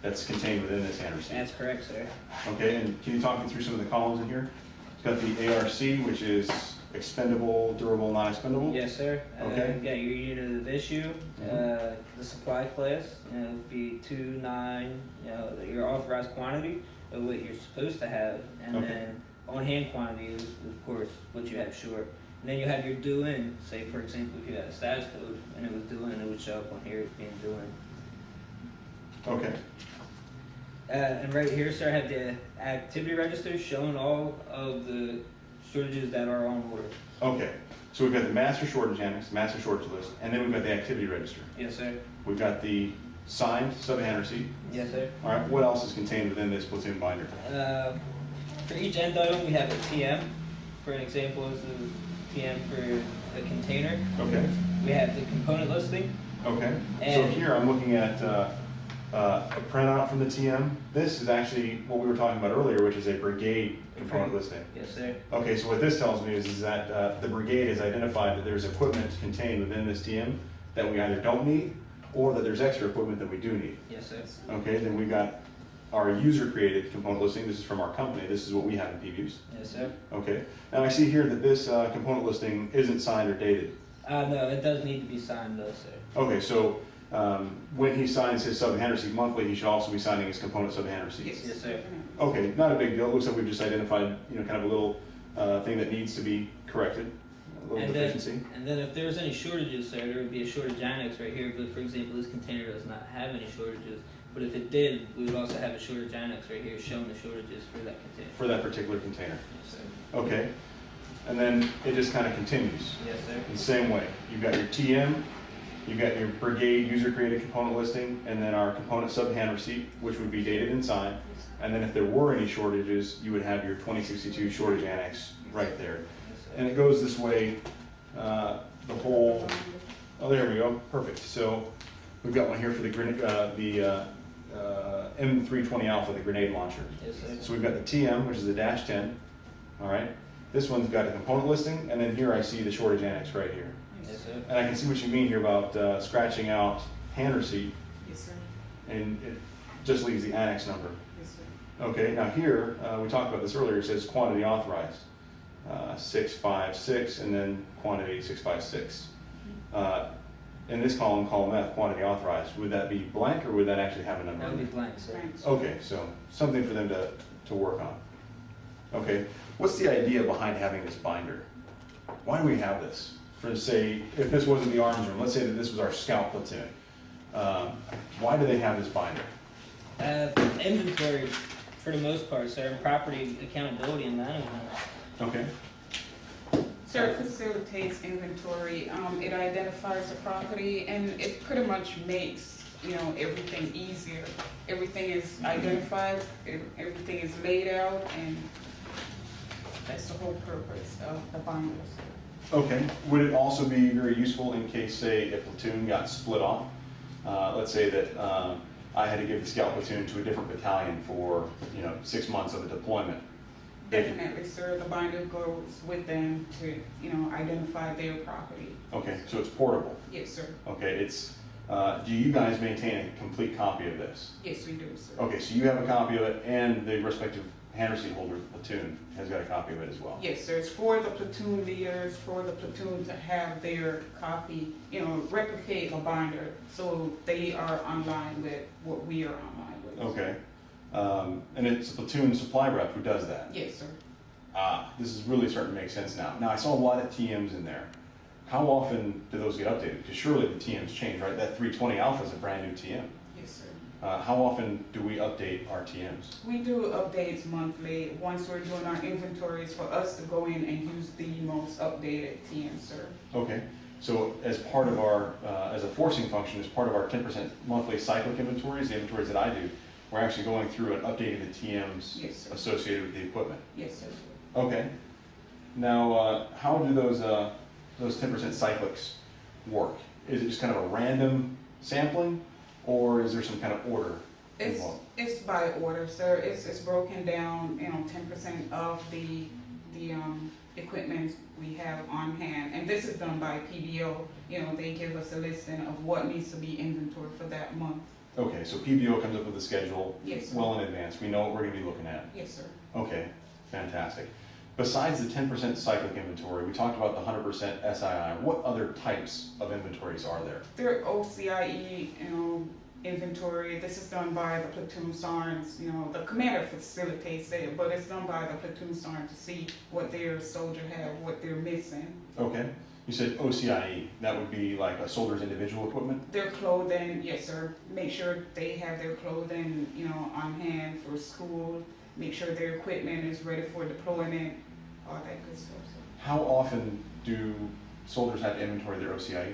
that's contained within this hand receipt? That's correct, sir. Okay, and can you talk me through some of the columns in here? It's got the ARC, which is expendable, durable, non-expendable? Yes, sir. Okay. You got your unit of issue, the supply class, would be 2-9, your authorized quantity of what you're supposed to have, and Okay. then on-hand quantity is, of course, what you have short. And then you have your due in, say for example, if you had a status code and it was due in, it would show up on here as being due in. Okay, And right here, sir, I have the activity register showing all of the shortages that are on order. okay. So we've got the master shortage annex, master shortage list, and then we've got the activity register. Yes, sir. We've got the signed sub-hand receipt. Yes, sir. All right, what else is contained within this platoon binder? For each end item, we have a TM. For an example, this is TM for the container. Okay, We have the component listing. okay. So And- here I'm looking at a printout from the TM. This is actually what we were talking about earlier, which is a brigade component listing. Yes, sir. Okay, so what this tells me is that the brigade has identified that there's equipment contained within this TM that we either don't need, or that there's extra equipment that we do need. Yes, sir. Okay, then we've got our user-created component listing. This is from our company. This is what we have in PViews. Yes, sir. Okay, now I see here that this component listing isn't signed or dated. No, it does need to be signed though, sir. Okay, so when he signs his sub-hand receipt monthly, he should also be signing his component sub-hand receipts. Yes, sir. Okay, not a big deal. It looks like we've just identified, kind of a little thing that needs to be corrected, a little And deficiency. then if there's any shortages, sir, there would be a shortage annex right here. But for example, this container does not have any shortages. But if it did, we would also have a shortage annex right here showing the shortages for that container. For that particular container. Yes, sir. Okay, and then it just kind of continues Yes, sir. the same way. You've got your TM, you've got your brigade user-created component listing, and then our component sub-hand receipt, which would be dated and signed. And then if there were any shortages, you would have your 2062 shortage annex right there. Yes, sir. And it goes this way, the whole, oh, there we go, perfect. So we've got one here for the M320 Alpha, the grenade launcher. Yes, sir. So we've got the TM, which is the -10, all right? This one's got a component listing, and then here I see the shortage annex right here. Yes, sir. And I can see what you mean here about scratching out hand receipt, Yes, sir. and it just leaves the annex number. Yes, sir. Okay, now here, we talked about this earlier, it says quantity authorized, 656, and then quantity 656. In this column, column F, quantity authorized, would that be blank, or would that actually have a number? That would be blank, sir. Thanks. Okay, so something for them to work on. Okay, what's the idea behind having this binder? Why do we have this? For say, if this wasn't the arms room, let's say that this was our scout platoon. Why do they have this binder? Inventory, for the most part, sir, and property accountability and management. Okay, So it facilitates inventory, it identifies the property, and it pretty much makes you know, everything easier. Everything is identified, everything is laid out, and that's the whole purpose of the binders. Okay, would it also be very useful in case, say, a platoon got split off? Let's say that I had to give the scout platoon to a different battalion for, 6 months of a deployment. Definitely, sir, the binder goes with them to, you know, identify their property. Okay, so it's portable. Yes, sir. Okay, do you guys maintain a complete copy of this? Yes, we do, sir. Okay, so you have a copy of it, and the respective hand receipt holder of the platoon has got a copy of it as well? Yes, sir, it's for the platoon leaders, for the platoon to have their copy, you know, replicate a binder, so they are online with what we are online with. Okay, and it's a platoon supply rep who does that? Yes, sir. This is really starting to make sense now. Now, I saw a lot of TMs in there. How often do those get updated? Because surely the TMs change, right? That 320 Alpha is a brand new TM. Yes, sir. How often do we update our TMs? We do updates monthly, once we're doing our inventories for us to go in and use the most updated TM, sir. Okay, so as part of our, as a forcing function, as part of our 10% monthly cyclic inventories, the inventories that I do, we're actually going through and updating the TMs Yes, sir. associated with the equipment. Yes, sir. Okay. Now, how do those 10% cyclics work? Is it just kind of a random sampling, or is there some kind of order It's, involved? it's by order, sir. It's broken down, you know, 10% of the equipment we have on hand. And this is done by PBO. You know, they give us a listing of what needs to be inventory for that month. Okay, so PBO comes up with a schedule Yes, sir. well in advance. We know what we're going to be looking at. Yes, sir. Okay, fantastic. Besides the 10% cyclic inventory, we talked about the 100% SII. What other types of inventories are there? Their OCIE, you know, inventory, this is done by the platoon sergeants, you know, the commander facilitates it, but it's done by the platoon sergeant to see what their soldier have, what they're missing. Okay, you said OCIE. That would be like a soldier's individual equipment? Their clothing, yes, sir. Make sure they have their clothing, you know, on hand for school. Make sure their equipment is ready for deployment, all that good stuff. So How often do soldiers have to inventory their OCIE?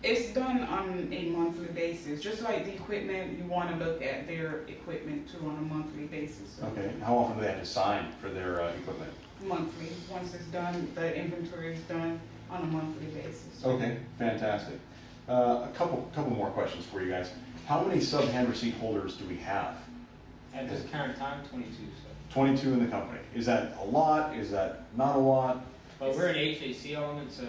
it's done on a monthly basis, just like the equipment. You want to look at their equipment too on a monthly basis. So Okay, how often do they have to sign for their equipment? monthly. Once it's done, the inventory is done on a monthly basis. Okay, fantastic. A couple more questions for you guys. How many sub-hand receipt holders do we have? At this current time, 22, so. 22 in the company. Is that a lot? Is that not a lot? But we're an HAC element, so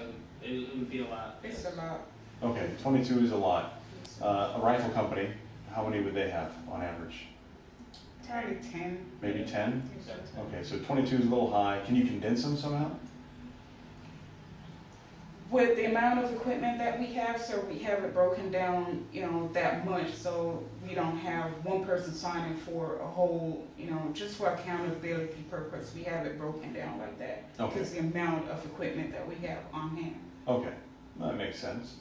it would be a lot. It's a lot. Okay, 22 is a lot. A rifle company, how many would they have on average? Probably 10. Maybe 10? Yes, sir. Okay, so 22 is a little high. Can you condense them somehow? With the amount of equipment that we have, so we have it broken down, you know, that much, so we don't have one person signing for a whole, you know, just for accountability purpose, we have it broken down like that. Okay. Because the amount of equipment that we have on hand. Okay, that makes sense.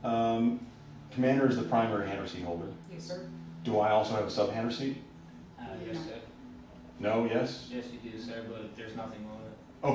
Commander is the primary hand receipt holder. Yes, sir. Do I also have a sub-hand receipt? Yes, sir. No, yes? Yes, you do, sir, but there's nothing on it.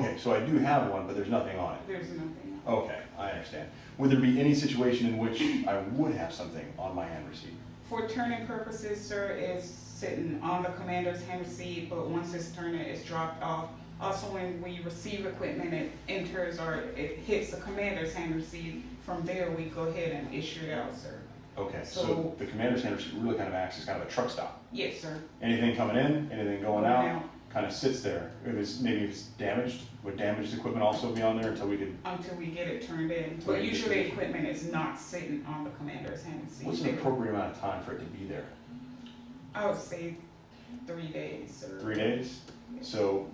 Okay, so I do have one, but there's nothing on it. There's nothing. Okay, I understand. Would there be any situation in which I would have something on my hand receipt? For turning purposes, sir, it's sitting on the commander's hand receipt, but once it's turned, it's dropped off. Also, when we receive equipment, it enters or it hits the commander's hand receipt. From there, we go ahead and issue it out, sir. Okay, so So- the commander's hand receipt really kind of acts as kind of a truck stop. Yes, sir. Anything coming in, anything going out, kind of sits there. Maybe if it's damaged, would damaged equipment also be on there until we could, Until we get it turned in. Until But we get usually it- equipment is not sitting on the commander's hand receipt. what's an appropriate amount of time for it to be there? I would say 3 days, sir. 3 days? So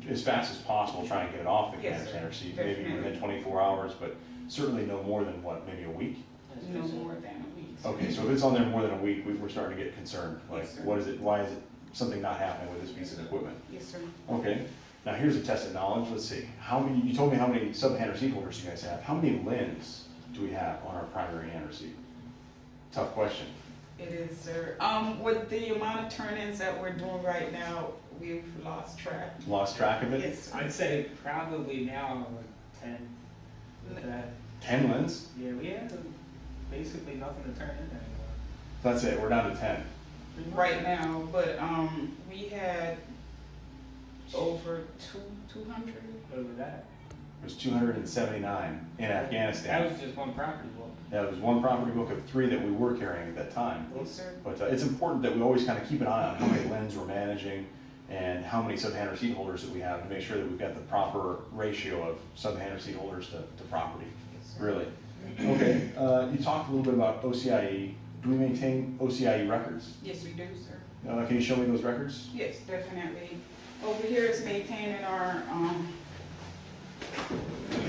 as fast as possible, try and get it off the Yes, commander's sir. hand receipt, maybe Definitely. within 24 hours, but certainly no more than what, maybe a week? No more than a week. sir. Okay, so if it's on there more than a week, we're starting to get concerned. Like, Yes, sir. what is it, why is it something not happening with this piece of equipment? Yes, sir. Okay, now here's a test of knowledge. Let's see. You told me how many sub-hand receipt holders you guys have. How many LINs do we have on our primary hand receipt? Tough question. It is, sir. With the amount of turn-ins that we're doing right now, we've lost track. Lost track of it? Yes, sir. I'd say probably now like 10. With that. 10 LINs? Yeah, we have basically nothing to turn in anymore. That's it, we're down to 10. right now, but, we had over 200. What was that? It was 279 in That Afghanistan. was just one property book. That was one property book of 3 that we were carrying at that time. Yes, sir. But it's important that we always kind of keep an eye on how many liens we're managing and how many subhandler seat holders that we have to make sure that we've got the proper ratio of subhandler seat holders to property. Yes, sir. Really? Okay, you talked a little bit about OCIE. Do we maintain OCIE records? Yes, we do, sir. Can you show me those records? Yes, definitely. Over here is maintaining our,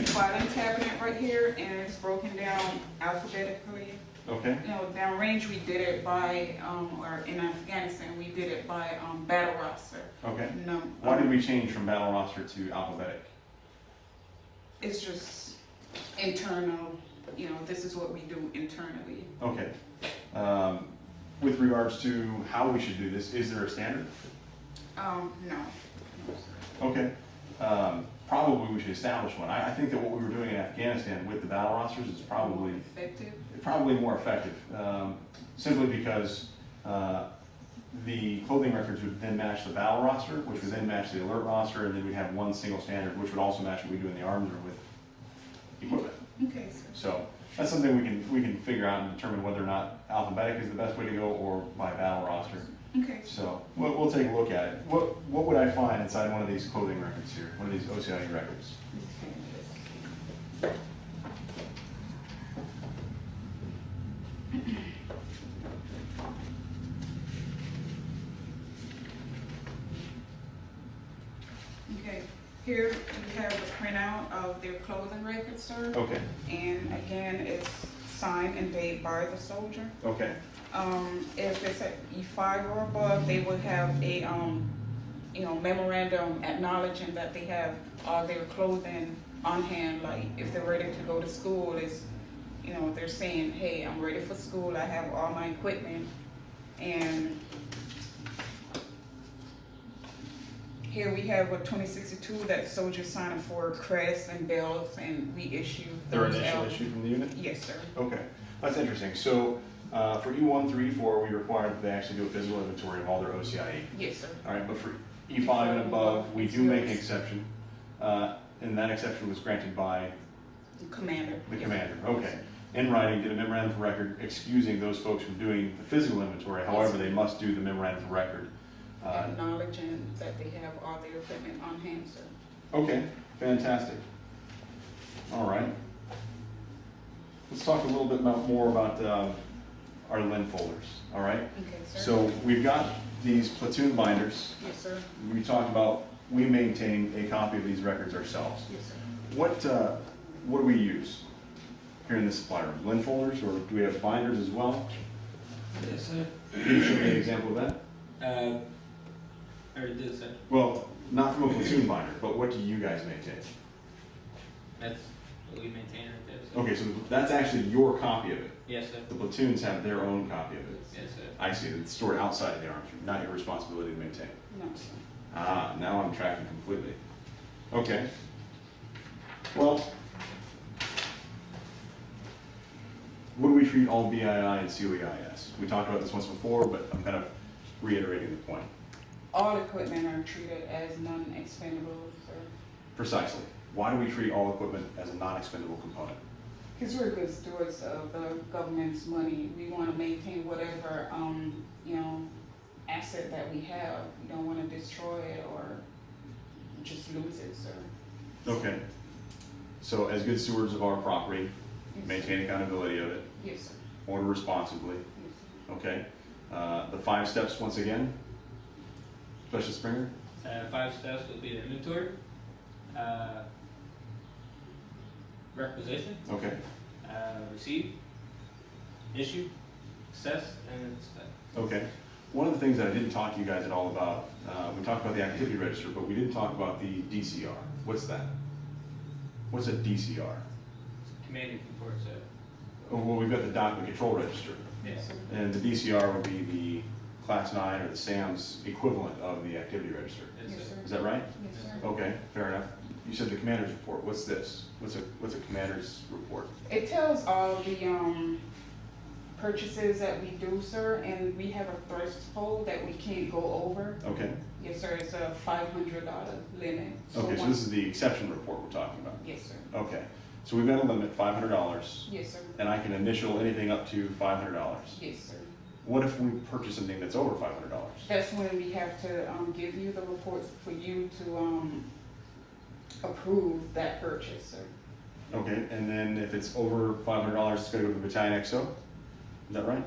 filing cabinet right here, and it's broken down alphabetically. Okay, You know, downrange, we did it by, or in Afghanistan, we did it by, battle roster. okay. No, Why did we change from battle roster to alphabetic? It's just internal, you know, this is what we do internally. Okay. With regards to how we should do this, is there a standard? No. No, sir. Okay. Probably we should establish one. I think that what we were doing in Afghanistan with the battle rosters is probably more effective, simply because the clothing records would then match the battle roster, which would then match the alert roster, and then we'd have one single standard, which would also match what we do in the arms room with equipment. Okay, sir. So that's something we can figure out and determine whether or not alphabetic is the best way to go or by battle roster. Okay. So we'll take a look at it. What would I find inside one of these clothing records here, one of these OCIE records? Okay, here we have a printout of their clothing records, sir. Okay, And again, it's signed and dated by the soldier. okay, If it's at E5 or above, they would have a, memorandum acknowledging that they have all their clothing on hand, like if they're ready to go to school, it's, they're saying, hey, I'm ready for school, I have all my equipment. And here we have a 2062 that soldiers signing for crests and belts, and we issue their those initial out. issue from the unit? Yes, sir. Okay, that's interesting. So for E1, 3, 4, we require that they actually do a physical inventory of all their OCIE. Yes, sir. All right, but for E5 and above, we do make an exception. And that exception was granted by The commander. the Yes, commander. sir. Okay. In writing, did a memorandum for record excusing those folks from doing the physical inventory. However, they must do the memorandum for record. Acknowledging that they have all their equipment on hand, sir. Okay, fantastic. All right. Let's talk a little bit more about our LIN folders, all right? Okay, sir. So we've got these platoon binders. Yes, sir. We talked about, we maintain a copy of these records ourselves. Yes, sir. What do we use here in the supply room? LIN folders, or do we have binders as well? Yes, sir. Can you show me an example of that? Or this, sir. Well, not from a platoon binder, but what do you guys maintain? That's what we maintain right there, sir. Okay, so that's actually your copy of it. Yes, sir. The platoons have their own copy of it. Yes, sir. I see, it's stored outside of the arms room, not your responsibility to maintain. No, sir. Ah, now I'm tracking completely. Okay. Well, what do we treat all BII and COEI as? We talked about this once before, but I'm kind of reiterating the point. All equipment are treated as non-expendable, sir. Precisely. Why do we treat all equipment as a non-expendable component? Because we're good stewards of the government's money. We want to maintain whatever, asset that we have. We don't want to destroy it or just lose it, sir. Okay. So as good stewards of our property, Yes, sir. maintain accountability of it, Yes, sir. order responsibly, Yes, sir. okay? The 5 steps once again. Special Springer? 5 steps would be the inventory, requisition, Okay. receive, issue, assess, and inspect. Okay. One of the things that I didn't talk to you guys at all about, we talked about the activity register, but we didn't talk about the DCR. What's that? What's a DCR? Commanding report, sir. Oh, well, we've got the document control register, Yes. sir. and the DCR would be the Class 9 or the SAM's equivalent of the activity register. Yes, Yes, sir. sir. Is that right? Yes, sir. Okay, fair enough. You said the commander's report. What's this? What's a commander's report? It tells all the, purchases that we do, sir, and we have a threshold that we can't go over. Okay, Yes, sir, it's a $500 limit. okay, so this is the exception report we're talking about. Yes, sir. Okay, so we've got a limit, $500, Yes, sir. and I can initial anything up to $500. Yes, sir. What if we purchase something that's over $500? That's when we have to give you the reports for you to approve that purchase, sir. Okay, and then if it's over $500, it's gonna go to the Battalion XO? Is that right?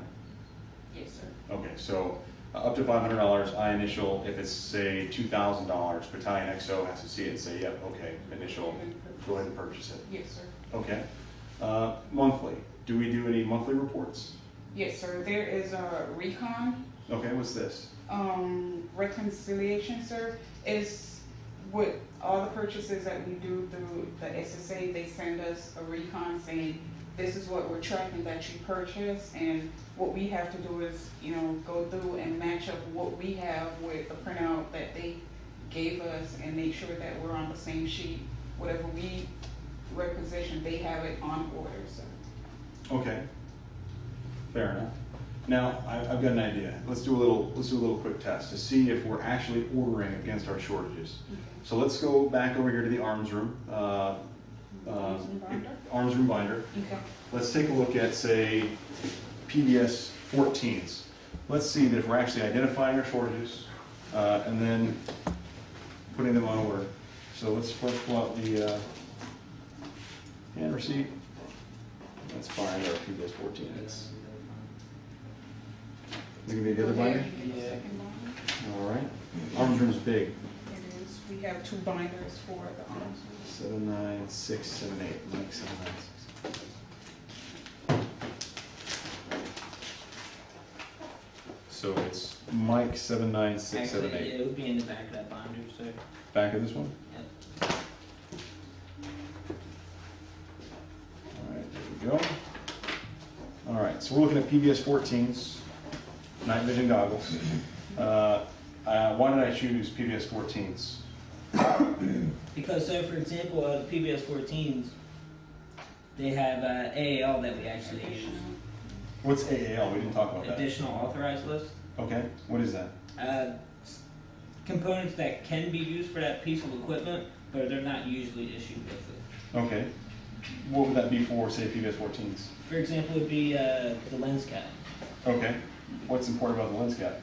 Yes, sir. Okay, so up to $500, I initial. If it's, say, $2,000, Battalion XO has to see it and say, yep, okay, initial, go ahead and purchase it. Yes, sir. Okay. Monthly, do we do any monthly reports? Yes, sir. There is a recon Okay, what's this? reconciliation, sir. Is with all the purchases that we do through the SSA, they send us a recon saying, this is what we're tracking that you purchased, and what we have to do is, go through and match up what we have with the printout that they gave us and make sure that we're on the same sheet. Whatever we requisition, they have it on order, sir. Okay. Fair enough. Now, I've got an idea. Let's do a little quick test to see if we're actually ordering against our shortages. So let's go back over here to the arms room. Arms room binder? Arms room binder. Okay. Let's take a look at, say, PBS 14s. Let's see that if we're actually identifying our shortages and then putting them on order. So let's first pull out the hand receipt. Let's find our PBS 14s. Is it gonna be the other binder? The second binder. All right. Arms room's big. It is. We have 2 binders for the arms. 79678. Mike 796. So it's Mike Actually, 79678. it would be in the back of that binder, so. Back of this one? Yep. All right, there we go. All right, so we're looking at PBS 14s, night vision goggles. Why did I choose PBS 14s? Because, so for example, the PBS 14s, they have AAL that we actually use. What's AAL? We didn't talk about that. Additional authorized list. Okay, what is that? Components that can be used for that piece of equipment, but they're not usually issued with it. Okay. What would that be for, say, PBS 14s? For example, would be the lens cap. Okay. What's important about the lens cap?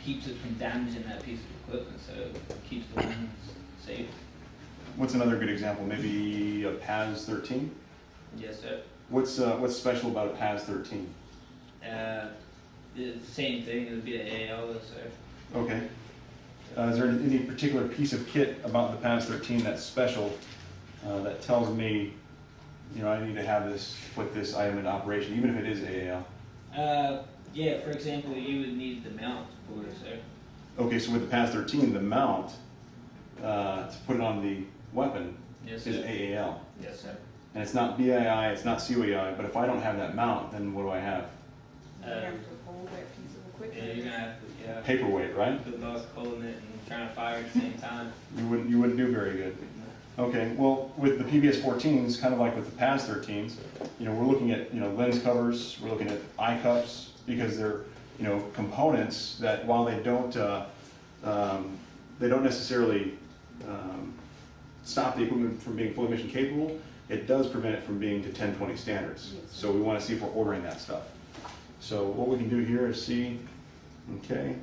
Keeps it from damaging that piece of equipment, so it keeps the lens safe. What's another good example? Maybe a PAS 13? Yes, sir. What's special about a PAS 13? The same thing, it would be the AAL list, sir. Okay. Is there any particular piece of kit about the PAS 13 that's special that tells me, I need to have this, put this item into operation, even if it is AAL? Yeah, for example, you would need the mount for it, sir. Okay, so with the PAS 13, the mount to put it on the weapon Yes, is sir. AAL. Yes, sir. And it's not BII, it's not COEI, but if I don't have that mount, then what do I have? You have to hold that piece of equipment. Yeah, you're gonna have to, yeah. Paperweight, right? Good luck holding it and trying to fire at the same time. You wouldn't do very good. Okay, well, with the PBS 14s, kind of like with the PAS 13s, we're looking at, lens covers, we're looking at eye cups, because they're, components that while they don't necessarily stop the equipment from being fully mission capable, it does prevent it from being to 1020 standards. Yes. So we want to see if we're ordering that stuff. So what we can do here is see, okay,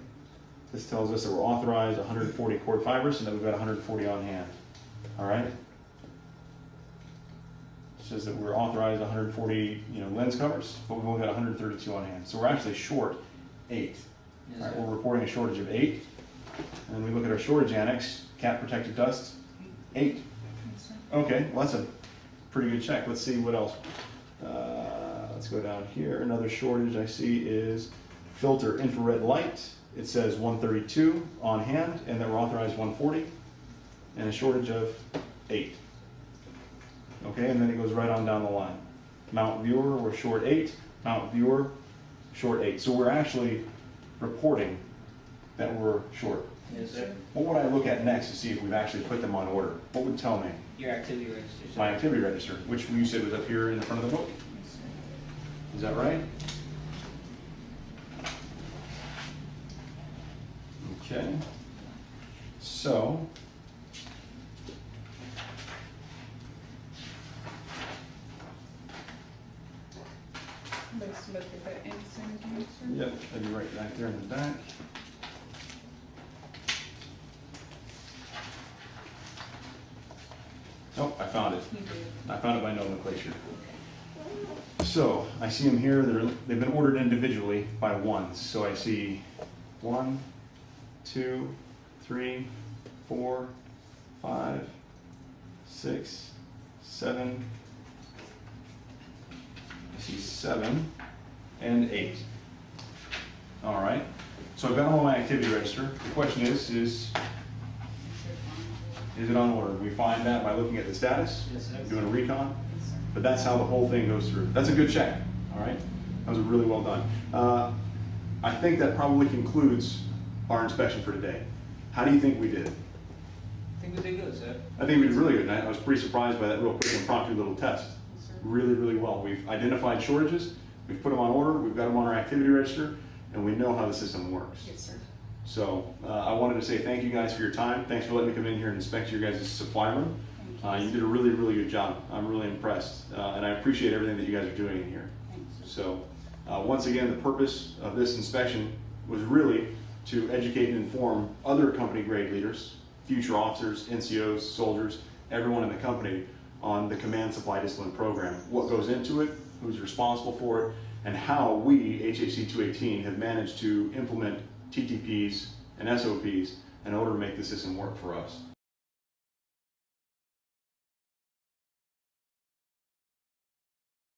this tells us that we're authorized 140 cord fibers and that we've got 140 on hand. All right. It says that we're authorized 140, lens covers, but we've only got 132 on hand. So we're actually short 8. Yes, All right, sir. we're reporting a shortage of 8. And we look at our shortage annex, cap protected dust, 8. Okay, well that's a pretty good check. Let's see what else. Let's go down here. Another shortage I see is filter infrared light. It says 132 on hand, and that we're authorized 140, and a shortage of 8. Okay, and then it goes right on down the line. Mount viewer, we're short 8. Mount viewer, short 8. So we're actually reporting that we're short. Yes, sir. What would I look at next to see if we've actually put them on order? What would tell me? Your activity register, sir. My activity register, which you said was up here in the front of the book. Is that right? Okay. So, Let's look at the instant answer. yep, that'd be right back there in the back. Oh, I found it. You did. I found it by nomenclature. So, I see them here, they've been ordered individually by ones. So I see 1, 2, 3, 4, 5, 6, 7. I see 7 and 8. All right. So I've got them on my activity register. The question is it on order? We find that by looking at the status, Yes, sir. doing a recon. But that's how the whole thing goes through. That's a good check, all right? That was really well done. I think that probably concludes our inspection for today. How do you think we did? I think we did good, sir. I think we did really good. And I was pretty surprised by that real quick impromptu little test. Yes, sir. Really, really well. We've identified shortages, we've put them on order, we've got them on our activity register, and we know how the system works. Yes, sir. So I wanted to say thank you guys for your time. Thanks for letting me come in here and inspect your guys' supply room. Thank you. You did a really, really good job. I'm really impressed, and I appreciate everything that you guys are doing in here. Thanks. So, once again, the purpose of this inspection was really to educate and inform other company grade leaders, future officers, NCOs, soldiers, everyone in the company on the Command Supply Discipline Program, what goes into it, who's responsible for it, and how we, HHC 218, have managed to implement TTPs and SOPs in order to make the system work for us.